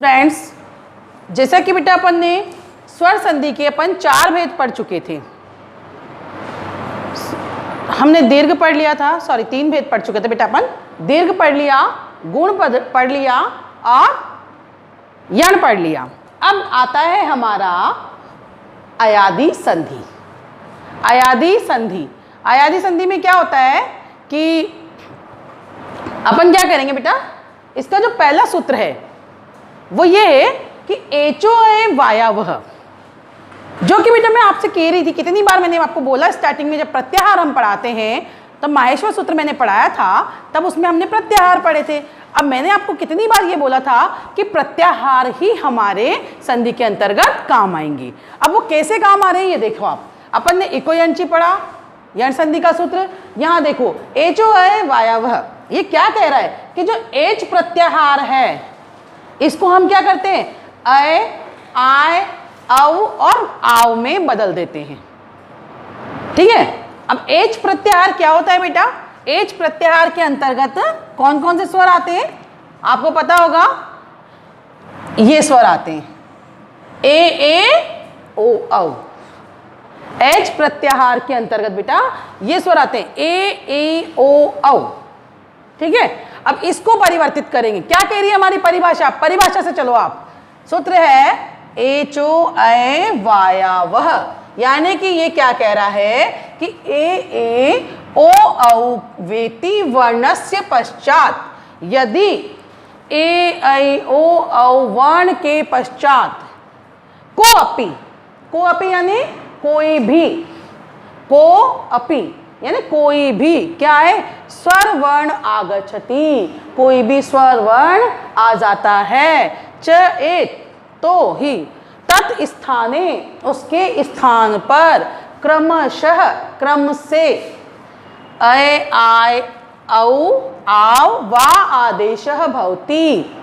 Friends, जैसा कि बेटा अपन ने स्वर संधि के अपन 4 भेद पढ़ चुके थे। हमने दीर्घ पढ़ लिया था, 3 भेद पढ़ चुके थे बेटा अपन। दीर्घ पढ़ लिया, गुण पढ़ लिया और यण पढ़ लिया। अब आता है हमारा अयादी संधि। अयादी संधि, अयादी संधि में क्या होता है कि अपन क्या करेंगे बेटा, इसका जो पहला सूत्र है वो ये है कि एचो है वायावह, जो कि बेटा मैं आपसे कह रही थी, कितनी बार मैंने आपको बोला स्टार्टिंग में जब प्रत्याहार हम पढ़ाते हैं तब माहेश्वर सूत्र मैंने पढ़ाया था, तब उसमें हमने प्रत्याहार पढ़े थे। अब मैंने आपको कितनी बार ये बोला था कि प्रत्याहार ही हमारे संधि के अंतर्गत काम आएंगी। अब वो कैसे काम आ रहे हैं ये देखो आप। अपन ने इको यंची पढ़ा, यण संधि का सूत्र। यहाँ देखो एचो है वायावह, ये क्या कह रहा है कि जो एच प्रत्याहार है इसको हम क्या करते हैं, अय, आय, औ और आव में बदल देते हैं। ठीक है। अब एच प्रत्याहार क्या होता है बेटा, एच प्रत्याहार के अंतर्गत कौन कौन से स्वर आते हैं आपको पता होगा। ये स्वर आते हैं ए ओ औ। एच प्रत्याहार के अंतर्गत बेटा ये स्वर आते हैं ए ओ औ। ठीक है। अब इसको परिवर्तित करेंगे। क्या कह रही है हमारी परिभाषा, परिभाषा से चलो आप। सूत्र है एचो अय वायावह, यानी कि ये क्या कह रहा है कि ए ओ औ वेति वर्णस्य पश्चात, यदि ए ऐ ओ औ वर्ण के पश्चात को अपि यानी कोई भी, को अपि यानी कोई भी क्या है, स्वर वर्ण आगच्छति, कोई भी स्वर वर्ण आ जाता है। च एत तो ही तत् स्थाने, उसके स्थान पर क्रमशः, क्रम से अय आय औ आव वा आदेशः भवति।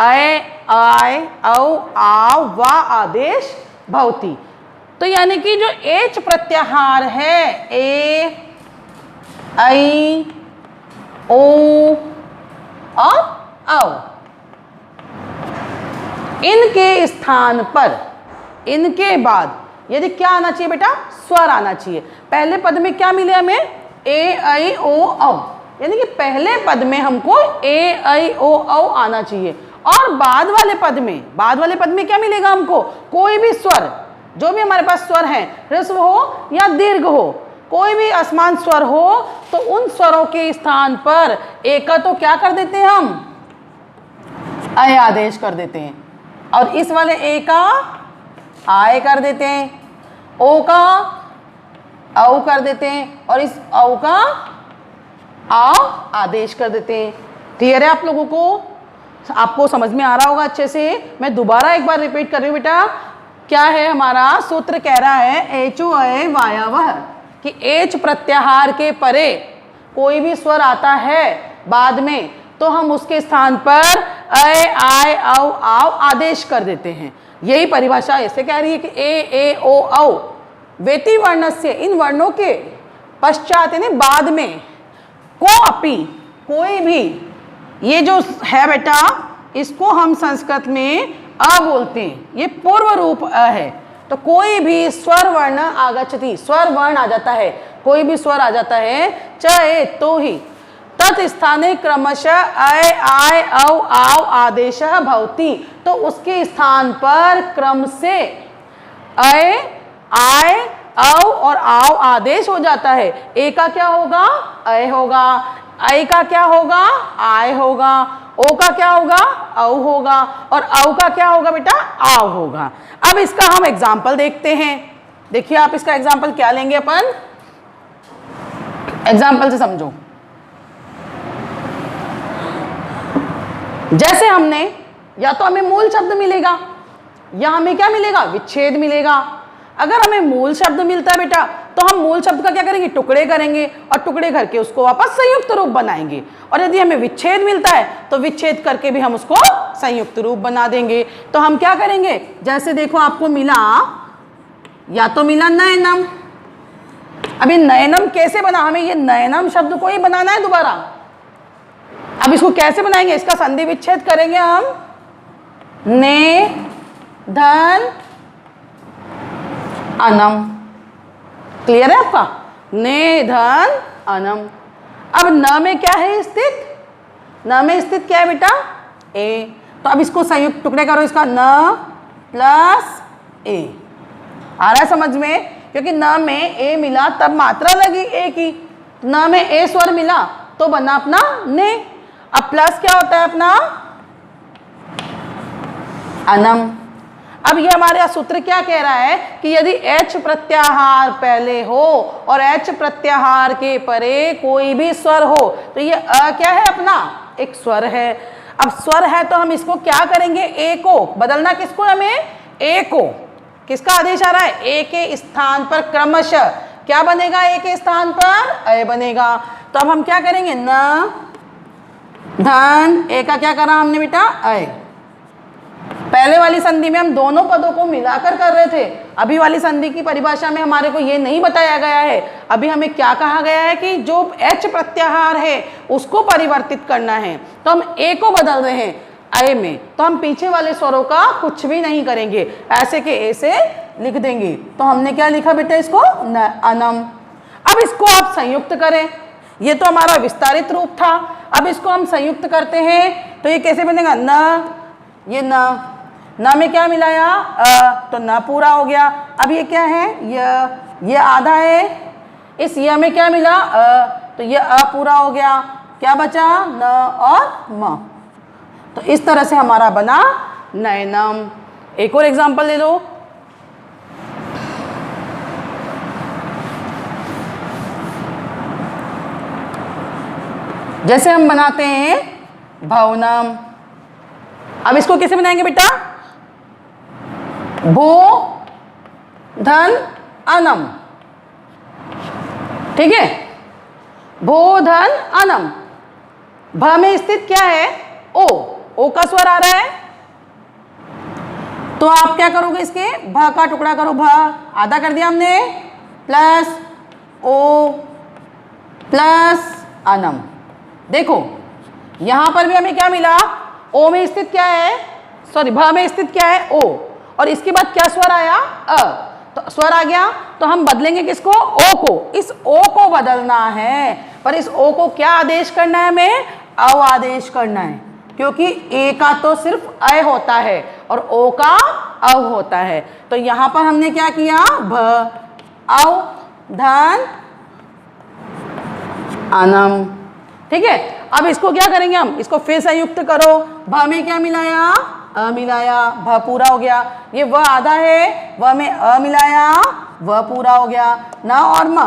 अय आय औ आव वा आदेश भवति। तो यानी कि जो एच प्रत्याहार है ए ऐ ओ और औ, इनके स्थान पर, इनके बाद यदि क्या आना चाहिए बेटा, स्वर आना चाहिए। पहले पद में क्या मिले हमें, ए ऐ ओ औ, यानी कि पहले पद में हमको ए ऐ ओ औ आना चाहिए। और बाद वाले पद में क्या मिलेगा हमको, कोई भी स्वर, जो भी हमारे पास स्वर है, ह्रस्व हो या दीर्घ हो, कोई भी असमान स्वर हो, तो उन स्वरों के स्थान पर ए का तो क्या कर देते हैं हम, अय आदेश कर देते हैं, और इस वाले ए का आय कर देते हैं, ओ का औ कर देते हैं, और इस औ का आव आदेश कर देते हैं। क्लियर है आप लोगों को, आपको समझ में आ रहा होगा अच्छे से। मैं दोबारा एक बार रिपीट कर रही हूँ बेटा। क्या है हमारा सूत्र, कह रहा है एचो अय वायावह, कि एच प्रत्याहार के परे कोई भी स्वर आता है बाद में, तो हम उसके स्थान पर अय आय औ आव आदेश कर देते हैं। यही परिभाषा ऐसे कह रही है कि ए ओ औ वेति वर्णस्य, इन वर्णों के पश्चात यानी बाद में, को अपि कोई भी, ये जो है बेटा इसको हम संस्कृत में अ बोलते हैं, ये पूर्व रूप अ है। तो कोई भी स्वर वर्ण आगच्छति, स्वर वर्ण आ जाता है, कोई भी स्वर आ जाता है, च ए तो ही तत् स्थाने क्रमशः अय आय औ आव आदेशः भवति, तो उसके स्थान पर क्रम से अय आय औ और आव आदेश हो जाता है। ए का क्या होगा, अय होगा, ऐ का क्या होगा, आय होगा, ओ का क्या होगा, औ होगा, और औ का क्या होगा बेटा, आव होगा। अब इसका हम एग्जाम्पल देखते हैं। देखिए आप इसका एग्जाम्पल क्या लेंगे अपन, एग्जाम्पल से समझो। जैसे हमने, या तो हमें मूल शब्द मिलेगा या हमें क्या मिलेगा, विच्छेद मिलेगा। अगर हमें मूल शब्द मिलता है बेटा, तो हम मूल शब्द का क्या करेंगे, टुकड़े करेंगे, और टुकड़े करके उसको वापस संयुक्त रूप बनाएंगे। और यदि हमें विच्छेद मिलता है तो विच्छेद करके भी हम उसको संयुक्त रूप बना देंगे। तो हम क्या करेंगे, जैसे देखो आपको मिला, या तो मिला नयनम। अब ये नयनम कैसे बना, हमें ये नयनम शब्द को ही बनाना है दोबारा। अब इसको कैसे बनाएंगे, इसका संधि विच्छेद करेंगे हम ने धन अनम। क्लियर है आपका? ने धन अनम। अब न में क्या है स्थित? न में स्थित क्या है बेटा? ए। तो अब इसको संयुक्त टुकड़े करो, इसका न प्लस ए। आ रहा है समझ में? क्योंकि न में ए मिला तब मात्रा लगी ए की, न में ए स्वर मिला तो बना अपना ने। अब प्लस क्या होता है अपना? अनम। अब ये हमारे सूत्र क्या कह रहा है कि यदि H प्रत्याहार पहले हो और H प्रत्याहार के परे कोई भी स्वर हो तो ये अ क्या है अपना? एक स्वर है। अब स्वर है तो हम इसको क्या करेंगे? ए को बदलना, किसको? हमें ए को। किसका आदेश आ रहा है? ए के स्थान पर क्रमशः क्या बनेगा? ए के स्थान पर अय बनेगा। तो अब हम क्या करेंगे? न धन ए का क्या करा हमने बेटा? अय। पहले वाली संधि में हम दोनों पदों को मिलाकर कर रहे थे, अभी वाली संधि की परिभाषा में हमारे को ये नहीं बताया गया है। अभी हमें क्या कहा गया है कि जो H प्रत्याहार है उसको परिवर्तित करना है, तो हम ए को बदल रहे हैं अय में, तो हम पीछे वाले स्वरों का कुछ भी नहीं करेंगे, ऐसे के ए से लिख देंगे। तो हमने क्या लिखा बेटा? इसको न अनम। अब इसको आप संयुक्त करें, ये तो हमारा विस्तारित रूप था। अब इसको हम संयुक्त करते हैं तो ये कैसे बनेगा? न, ये न में क्या मिलाया? तो न पूरा हो गया। अब ये क्या है? ये आधा है। इस य में क्या मिला? तो ये अ पूरा हो गया। क्या बचा? न और म। तो इस तरह से हमारा बना नयनम। एक और एग्जांपल ले लो। जैसे हम बनाते हैं भवनम। अब इसको कैसे बनाएंगे बेटा? भू धन अनम। ठीक है, भू धन अनम। भ में स्थित क्या है? ओ। ओ का स्वर आ रहा है, तो आप क्या करोगे? इसके भ का टुकड़ा करो, भ आधा कर दिया हमने, प्लस ओ प्लस अनम। देखो यहां पर भी हमें क्या मिला? ओ में स्थित क्या है? सॉरी, भ में स्थित क्या है? ओ। और इसके बाद क्या स्वर आया? अ। तो स्वर आ गया, तो हम बदलेंगे किसको? ओ को। इस ओ को बदलना है, पर इस ओ को क्या आदेश करना है हमें? अव आदेश करना है, क्योंकि ए का तो सिर्फ अय होता है और ओ का अव होता है। तो यहां पर हमने क्या किया? भ अव धन अनम। ठीक है, अब इसको क्या करेंगे हम? इसको फिर संयुक्त करो। भ में क्या मिलाया? अ मिलाया, भ पूरा हो गया। ये व आधा है, व में अ मिलाया, व पूरा हो गया। न और म,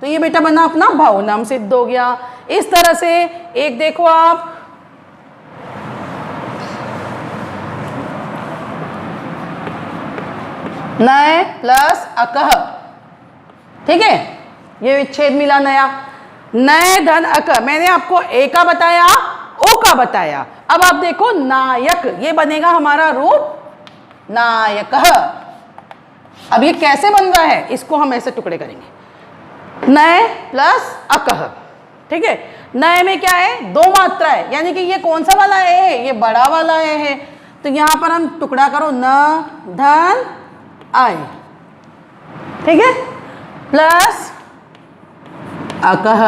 तो ये बेटा बना अपना भवनम, सिद्ध हो गया। इस तरह से एक देखो आप, नय प्लस अकह। ठीक है, ये विच्छेद मिला नया। नय धन अक, मैंने आपको ए का बताया, ओ का बताया। अब आप देखो नायक, ये बनेगा हमारा रूप नायक। अब ये कैसे बन रहा है? इसको हम ऐसे टुकड़े करेंगे, नय प्लस अकह। ठीक है, नय में क्या है? दो मात्रा है, यानी कि ये कौन सा वाला ए है? ये बड़ा वाला ए है। तो यहां पर हम टुकड़ा करो, न धन आय। ठीक है, प्लस अकह।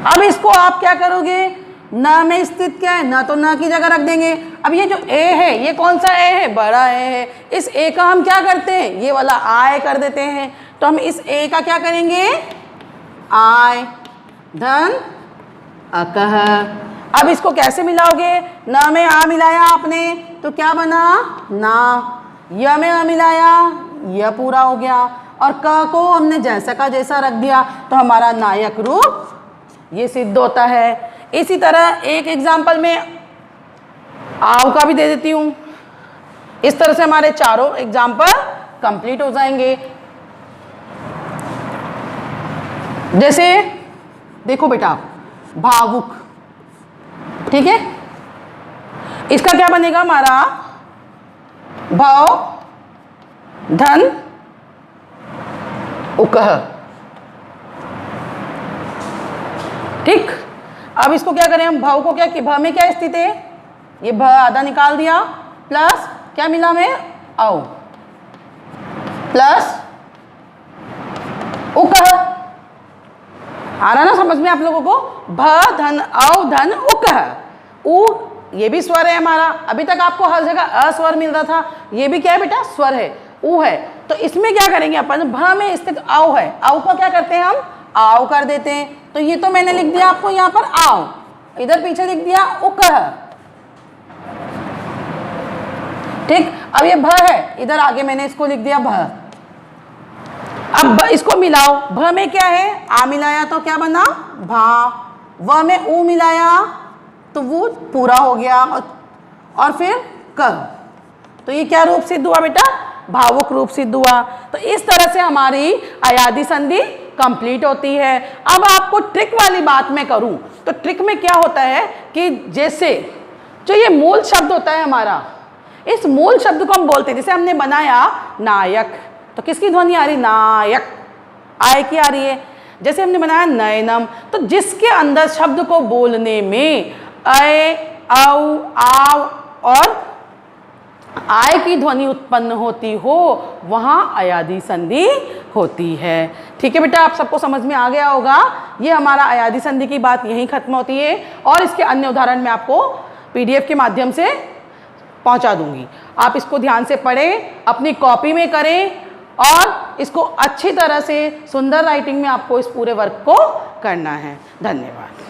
अब इसको आप क्या करोगे? न में स्थित क्या है? न तो न की जगह रख देंगे। अब ये जो ए है, ये कौन सा ए है? बड़ा ए है। इस ए का हम क्या करते हैं? ये वाला आय कर देते हैं। तो हम इस ए का क्या करेंगे? आय धन अकह। अब इसको कैसे मिलाओगे? न में आ मिलाया आपने तो क्या बना? ना। य में आ मिलाया, य पूरा हो गया। और क को हमने जैसा का जैसा रख दिया, तो हमारा नायक रूप ये सिद्ध होता है। इसी तरह एक एग्जाम्पल में आव का भी दे देती हूं। इस तरह से हमारे चारों एग्जाम्पल कंप्लीट हो जाएंगे। जैसे देखो बेटा, भावुक। ठीक है, इसका क्या बनेगा हमारा? भाव धन उकह। ठीक, अब इसको क्या करें हम? भाव को क्या कि भ में क्या स्थित है? ये भ आधा निकाल दिया, प्लस क्या मिला हमें, औ, प्लस उकह। आ रहा ना समझ में आप लोगों को, भ धन औ धन उकह। उ ये भी स्वर है हमारा, अभी तक आपको हर जगह अस्वर मिल रहा था, ये भी क्या है बेटा, स्वर है, उ है। तो इसमें क्या करेंगे अपन, भ में स्थित औ है, औ को क्या करते हैं हम, आओ कर देते हैं। तो ये तो मैंने लिख दिया आपको यहाँ पर आओ, इधर पीछे लिख दिया उकह, ठीक। अब ये भ है, इधर आगे मैंने इसको लिख दिया भ। अब इसको मिलाओ, भ में क्या है, आ मिलाया तो क्या बना, भा। व में ऊ मिलाया तो वो पूरा हो गया, और फिर क। तो ये क्या रूप सिद्ध हुआ बेटा, भावुक रूप सिद्ध हुआ। तो इस तरह से हमारी अयादी संधि कंप्लीट होती है। अब आपको ट्रिक वाली बात मैं करूं तो ट्रिक में क्या होता है कि जैसे जो ये मूल शब्द होता है हमारा, इस मूल शब्द को हम बोलते हैं, जैसे हमने बनाया नायक, तो किसकी ध्वनि आ रही, नायक, आय की आ रही है। जैसे हमने बनाया नयनम, तो जिसके अंदर शब्द को बोलने में अय, औ, आव और आय की ध्वनि उत्पन्न होती हो, वहां अयादी संधि होती है। ठीक है बेटा, आप सबको समझ में आ गया होगा। ये हमारा अयादी संधि की बात यहीं खत्म होती है, और इसके अन्य उदाहरण मैं आपको पीडीएफ के माध्यम से पहुंचा दूंगी। आप इसको ध्यान से पढ़ें, अपनी कॉपी में करें, और इसको अच्छी तरह से सुंदर राइटिंग में आपको इस पूरे वर्क को करना है। धन्यवाद।